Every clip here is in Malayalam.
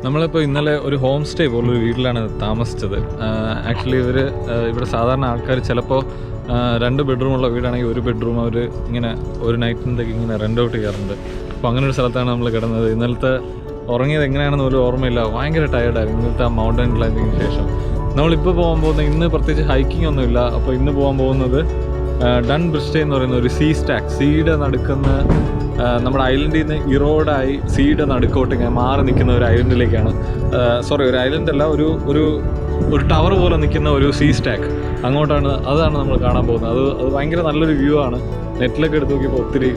നമ്മളിപ്പോൾ ഇന്നലെ ഒരു ഹോം സ്റ്റേ പോലൊരു വീട്ടിലാണ് താമസിച്ചത്. ആക്ച്വലി ഇവിടെ സാധാരണ ആൾക്കാർ ചിലപ്പോൾ 2 ബെഡ്റൂമുള്ള വീടാണെങ്കിൽ 1 ബെഡ്റൂം അവർ ഇങ്ങനെ ഒരു നൈറ്റിൻ്റെക്ക് ഇങ്ങനെ റെൻ്റ് ഔട്ട് ചെയ്യാറുണ്ട്. അപ്പോൾ അങ്ങനെ ഒരു സ്ഥലത്താണ് നമ്മൾ കിടന്നത്. ഇന്നലത്തെ ഉറങ്ങിയത് എങ്ങനെയാണെന്ന് പോലും ഓർമ്മയില്ല. ഭയങ്കര ടയർഡായിരുന്നു ഇന്നലത്തെ ആ മൗണ്ടൻ ക്ലൈമ്പിങ്ങിന് ശേഷം. നമ്മളിപ്പോൾ പോകാൻ പോകുന്നത് ഇന്ന് പ്രത്യേകിച്ച് ഹൈക്കിംഗ് ഒന്നുമില്ല. അപ്പോൾ ഇന്ന് പോകാൻ പോകുന്നത് ഡൺ ബ്രിസ്റ്റേ എന്ന് പറയുന്ന ഒരു സീയുടെ നടുക്കുന്ന നമ്മുടെ ഐലൻഡിൽ നിന്ന് ഇറോഡായി സീയുടെ നടുക്കോട്ട് ഇങ്ങനെ മാറി നിൽക്കുന്ന ഒരു ഐലൻഡിലേക്കാണ്. ഒരു ഐലൻഡ് അല്ല, ഒരു ടവർ പോലെ നിൽക്കുന്ന ഒരു സ്റ്റാക്ക് അതാണ് നമ്മൾ കാണാൻ പോകുന്നത്. അത് ഭയങ്കര നല്ലൊരു വ്യൂ ആണ്. നെറ്റിലൊക്കെ എടുത്ത് നോക്കിയപ്പോൾ ഒത്തിരി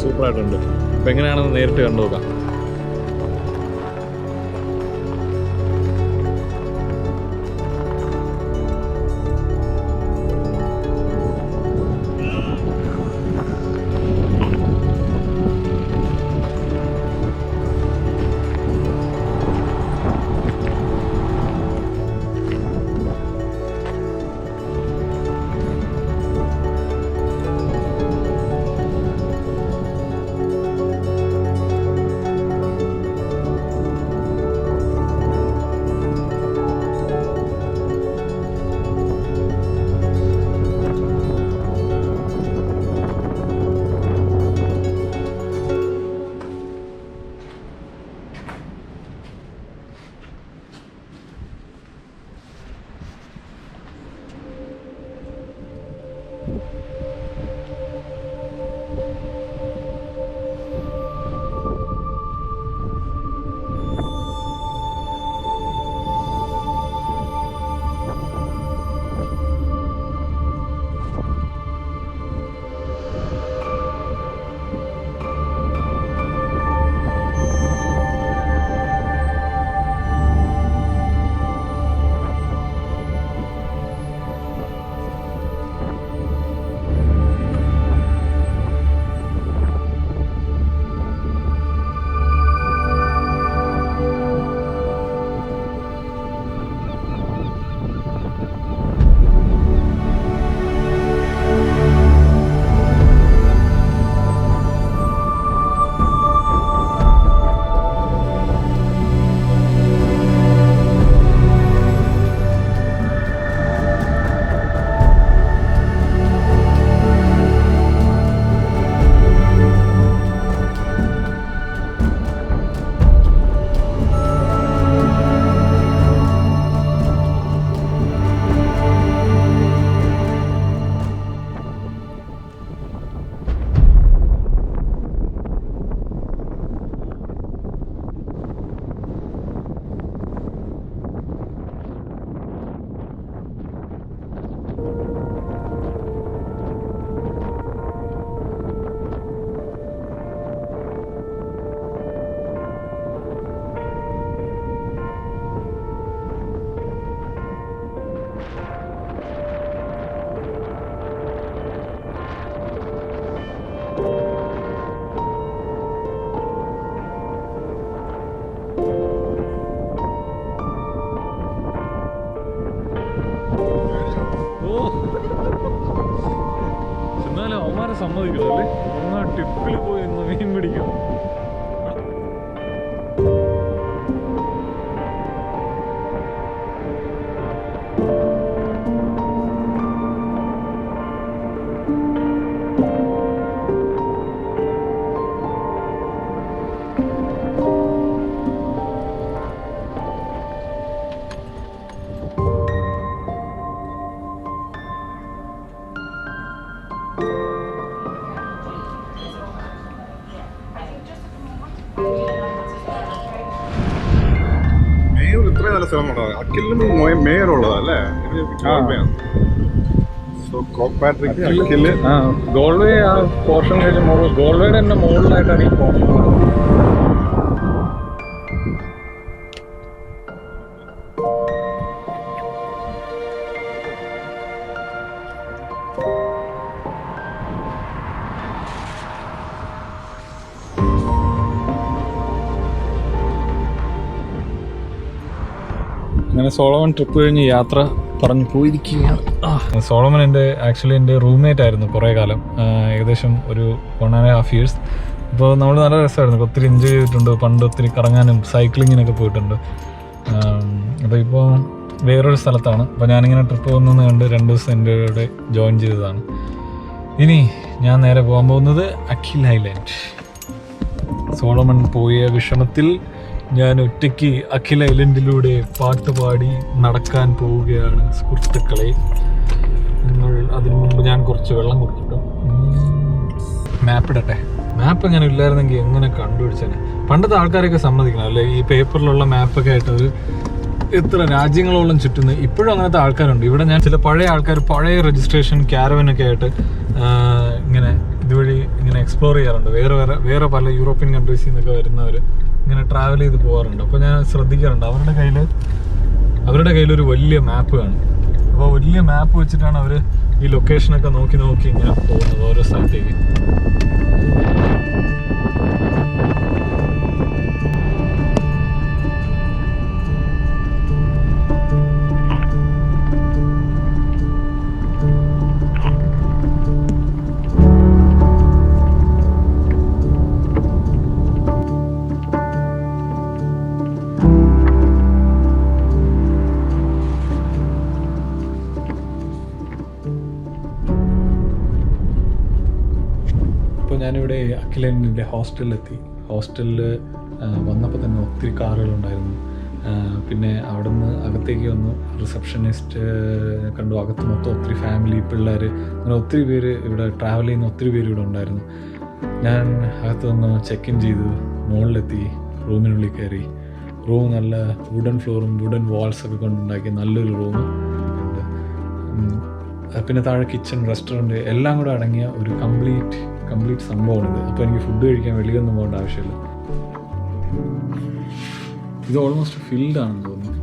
സൂപ്പറായിട്ടുണ്ട്. അപ്പോൾ എങ്ങനെയാണെന്ന് നേരിട്ട് കണ്ടു നോക്കാം. എന്നാലും അവന്മാരെ സമ്മതിക്കില്ലല്ലേ, ടിപ്പിൽ പോയി മീൻ പിടിക്കും. ഇത്രയും നല്ല സ്ഥലമുണ്ടോ? അക്കിലും മേയറുള്ളതല്ലേ? ഗോൾവേ ആ പോർഷൻ കഴിഞ്ഞ് ഗോൾവേയുടെ തന്നെ മുകളിലായിട്ടാണ് ഈ പോകുന്നത്. അങ്ങനെ സോളമൻ ട്രിപ്പ് കഴിഞ്ഞ് യാത്ര പറഞ്ഞു പോയിരിക്കുകയാണ്. സോളമൻ എൻ്റെ റൂംമേറ്റ് ആയിരുന്നു കുറേ കാലം, ഏകദേശം ഒരു 1.5 years. അപ്പോൾ നമ്മൾ നല്ല രസമായിരുന്നു, ഒത്തിരി എൻജോയ് ചെയ്തിട്ടുണ്ട്. പണ്ട് ഒത്തിരി കറങ്ങാനും സൈക്ലിങ്ങിനൊക്കെ പോയിട്ടുണ്ട്. അപ്പോൾ ഇപ്പോൾ വേറൊരു സ്ഥലത്താണ്. അപ്പോൾ ഞാനിങ്ങനെ ട്രിപ്പ് പോകുന്നത് കണ്ട് 2 ദിവസം എൻ്റെ കൂടെ ജോയിൻ ചെയ്തതാണ്. ഇനി ഞാൻ നേരെ പോകാൻ പോകുന്നത് അഖിൽ ഐലൻഡ്. സോളമൻ പോയ വിഷമത്തിൽ ഞാൻ ഒറ്റയ്ക്ക് അഖിൽ ഐലൻഡിലൂടെ പാട്ട് പാടി നടക്കാൻ പോവുകയാണ് സുഹൃത്തുക്കളെ. നിങ്ങൾ അതിനു മുമ്പ് ഞാൻ കുറച്ച് വെള്ളം കുടിച്ചിട്ടു. മാപ്പ് ഇടട്ടെ. മാപ്പ് എങ്ങനെ ഇല്ലായിരുന്നെങ്കിൽ എങ്ങനെ കണ്ടുപിടിച്ചേനെ. പണ്ടത്തെ ആൾക്കാരൊക്കെ സമ്മതിക്കണം അല്ലേ, ഈ പേപ്പറിലുള്ള മാപ്പൊക്കെ ആയിട്ട് ഒരു എത്ര രാജ്യങ്ങളോളം ചുറ്റുന്നു. ഇപ്പോഴും അങ്ങനത്തെ ആൾക്കാരുണ്ട് ഇവിടെ. ഞാൻ ചില പഴയ ആൾക്കാർ പഴയ രജിസ്ട്രേഷൻ ക്യാരവനൊക്കെ ആയിട്ട് ഇങ്ങനെ ഇതുവഴി ഇങ്ങനെ എക്സ്പ്ലോർ ചെയ്യാറുണ്ട്. വേറെ പല യൂറോപ്യൻ കൺട്രീസിൽ നിന്നൊക്കെ വരുന്നവർ ഇങ്ങനെ ട്രാവൽ ചെയ്ത് പോകാറുണ്ട്. അപ്പോൾ ഞാൻ ശ്രദ്ധിക്കാറുണ്ട് അവരുടെ കയ്യിൽ ഒരു വലിയ മാപ്പ് കാണും. അപ്പോൾ വലിയ മാപ്പ് വെച്ചിട്ടാണ് അവർ ഈ ലൊക്കേഷനൊക്കെ നോക്കി ഇങ്ങനെ പോകുന്നത് ഓരോ സ്ഥലത്തേക്ക്. ഞാനിവിടെ അഖിൽ ഐലൻഡിൻ്റെ ഹോസ്റ്റലിലെത്തി. ഹോസ്റ്റലിൽ വന്നപ്പോൾ തന്നെ ഒത്തിരി കാറുകളുണ്ടായിരുന്നു. പിന്നെ അവിടെ നിന്ന് അകത്തേക്ക് വന്നു, റിസപ്ഷനിസ്റ്റ് കണ്ടു. അകത്ത് മൊത്തം ഒത്തിരി ഫാമിലി, പിള്ളേർ, അങ്ങനെ ഒത്തിരി പേര് ഇവിടെ ട്രാവൽ ചെയ്യുന്ന ഒത്തിരി പേര് ഇവിടെ ഉണ്ടായിരുന്നു. ഞാൻ അകത്ത് വന്ന് ചെക്ക് ഇൻ ചെയ്തു, മുകളിലെത്തി, റൂമിനുള്ളിൽ കയറി. റൂം നല്ല വുഡൻ ഫ്ലോറും വുഡൻ വാൾസൊക്കെ കൊണ്ടുണ്ടാക്കി നല്ലൊരു റൂം ഉണ്ട്. പിന്നെ താഴെ കിച്ചൺ, റെസ്റ്റോറൻറ്റ് എല്ലാം കൂടെ അടങ്ങിയ ഒരു കംപ്ലീറ്റ് സംഭവമാണിത്. അപ്പോൾ എനിക്ക് ഫുഡ് കഴിക്കാൻ വെളിയൊന്നും പോകേണ്ട ആവശ്യമില്ല. ഇത് ഓൾമോസ്റ്റ് ഫിൽഡ് ആണെന്ന് തോന്നുന്നു.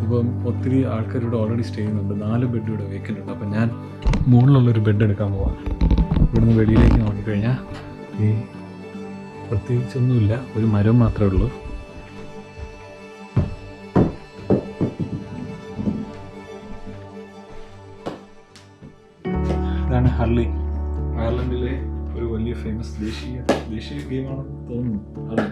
ഇപ്പം ഒത്തിരി ആൾക്കാർ ഇവിടെ ഓൾറെഡി സ്റ്റേ ചെയ്യുന്നുണ്ട്. 4 ബെഡ് ഇവിടെ വേക്കൻ്റ് ഉണ്ട്. അപ്പം ഞാൻ മുകളിലുള്ളൊരു ബെഡ് എടുക്കാൻ പോവാം. ഇവിടുന്ന് വെളിയിലേക്ക് നോക്കിക്കഴിഞ്ഞാൽ ഈ പ്രത്യേകിച്ചൊന്നുമില്ല, ഒരു മരം മാത്രമേ ഉള്ളൂ. ഇതാണ് ഹർലി, അയർലൻഡിലെ ഒരു വലിയ ഫേമസ് ദേശീയ ഗെയിമാണെന്ന് തോന്നുന്നു. അത്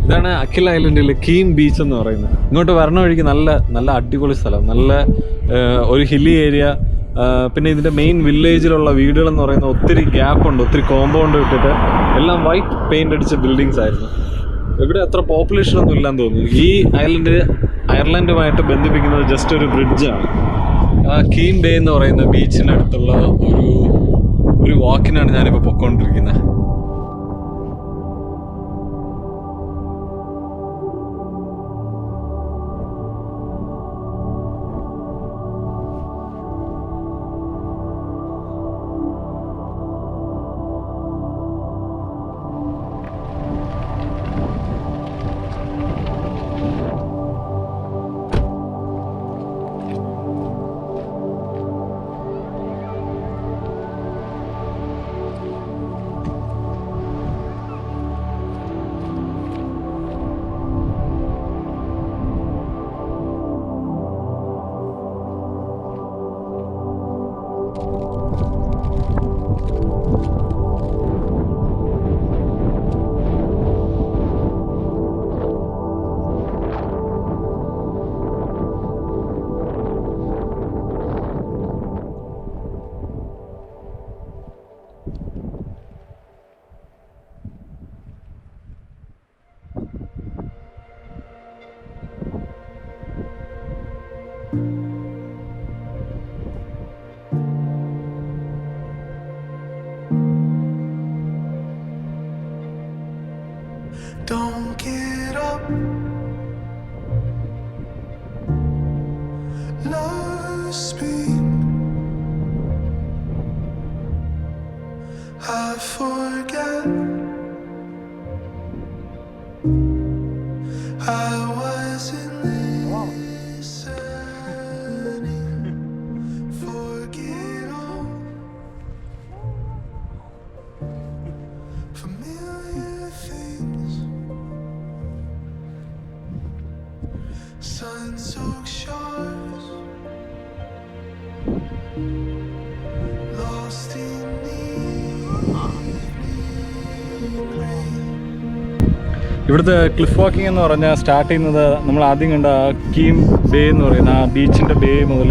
ഇതാണ് അഖിൽ ഐലൻഡിലെ കീം ബീച്ച് എന്ന് പറയുന്നത്. ഇങ്ങോട്ട് വരണ വഴിക്ക് നല്ല അടിപൊളി സ്ഥലം, നല്ല ഒരു ഹില്ലി ഏരിയ. പിന്നെ ഇതിൻ്റെ മെയിൻ വില്ലേജിലുള്ള വീടുകളെന്ന് പറയുന്ന ഒത്തിരി ഗ്യാപ്പുണ്ട്, ഒത്തിരി കോമ്പൗണ്ട് ഇട്ടിട്ട് എല്ലാം വൈറ്റ് പെയിൻ്റ് അടിച്ച ബിൽഡിങ്സ് ആയിരുന്നു. ഇവിടെ അത്ര പോപ്പുലേഷൻ ഒന്നും ഇല്ലാന്ന് തോന്നുന്നു. ഈ അയർലൻഡുമായിട്ട് ബന്ധിപ്പിക്കുന്നത് ജസ്റ്റ് ഒരു ബ്രിഡ്ജാണ്. കീം ബേ എന്ന് പറയുന്ന ബീച്ചിനടുത്തുള്ള ഒരു വാക്കിനാണ് ഞാനിപ്പോൾ പൊയ്ക്കൊണ്ടിരിക്കുന്നത്. I forget I wasn't listening. Forget all familiar things. Sun-soaked shores, lost in ഇവിടുത്തെ ക്ലിഫ് വാക്കിംഗ് എന്ന് പറഞ്ഞാൽ സ്റ്റാർട്ട് ചെയ്യുന്നത് നമ്മൾ ആദ്യം കണ്ട കീം ബേ എന്ന് പറയുന്ന ആ ബീച്ചിൻ്റെ ബേ മുതൽ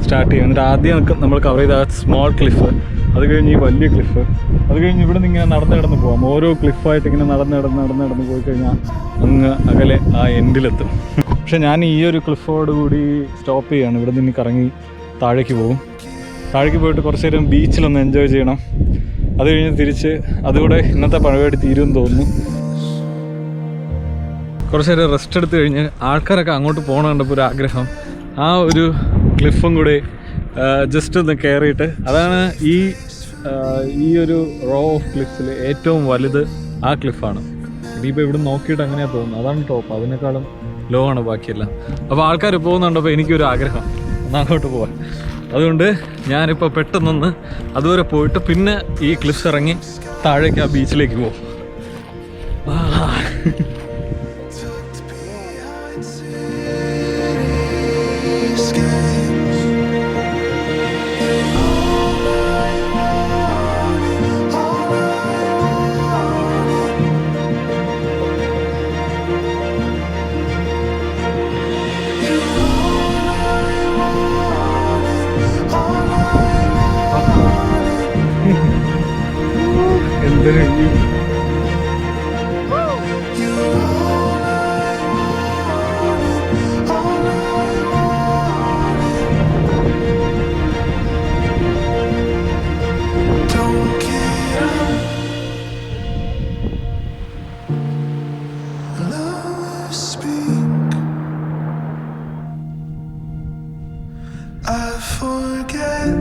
സ്റ്റാർട്ട് ചെയ്യും. എന്നിട്ട് ആദ്യം നമ്മൾ കവർ ചെയ്ത ആ സ്മോൾ ക്ലിഫ്, അത് കഴിഞ്ഞ് ഈ വലിയ ക്ലിഫ്, അത് കഴിഞ്ഞ് ഇവിടെ നിന്ന് ഇങ്ങനെ നടന്ന് പോകാം. ഓരോ ക്ലിഫായിട്ട് ഇങ്ങനെ നടന്ന് പോയി കഴിഞ്ഞാൽ അങ്ങ് അകലെ ആ എൻഡിലെത്തും. പക്ഷെ ഞാൻ ഈ ഒരു ക്ലിഫോട് കൂടി സ്റ്റോപ്പ് ചെയ്യുകയാണ്. ഇവിടെ നിന്ന് കറങ്ങി താഴേക്ക് പോകും. താഴേക്ക് പോയിട്ട് കുറച്ച് നേരം ബീച്ചിലൊന്ന് എൻജോയ് ചെയ്യണം. അത് കഴിഞ്ഞ് തിരിച്ച് അതുകൂടെ ഇന്നത്തെ പരിപാടി തീരുമെന്ന് തോന്നുന്നു. കുറച്ച് നേരം റെസ്റ്റ് എടുത്ത് കഴിഞ്ഞ് ആൾക്കാരൊക്കെ അങ്ങോട്ട് പോകണം കണ്ടപ്പോൾ ഒരു ആഗ്രഹം, ആ ഒരു ക്ലിഫും കൂടി ജസ്റ്റ് ഒന്ന് കയറിയിട്ട്, അതാണ് ഈ ഒരു റോ ഓഫ് ക്ലിഫ്സിൽ ഏറ്റവും വലുത് ആ ക്ലിഫാണ്. ഇനിയിപ്പോൾ ഇവിടെ നോക്കിയിട്ട് അങ്ങനെയാണ് തോന്നുന്നത്, അതാണ് ടോപ്പ്, അതിനേക്കാളും ലോ ആണ് ബാക്കിയെല്ലാം. അപ്പോൾ ആൾക്കാർ പോകുന്നുണ്ടപ്പോൾ എനിക്കൊരു ആഗ്രഹം ഒന്ന് അങ്ങോട്ട് പോകാൻ. അതുകൊണ്ട് ഞാനിപ്പോൾ പെട്ടെന്നൊന്ന് അതുവരെ പോയിട്ട് പിന്നെ ഈ ക്ലിഫ്സ് ഇറങ്ങി താഴേക്ക് ആ ബീച്ചിലേക്ക് പോകും. എന്തൊരു I forget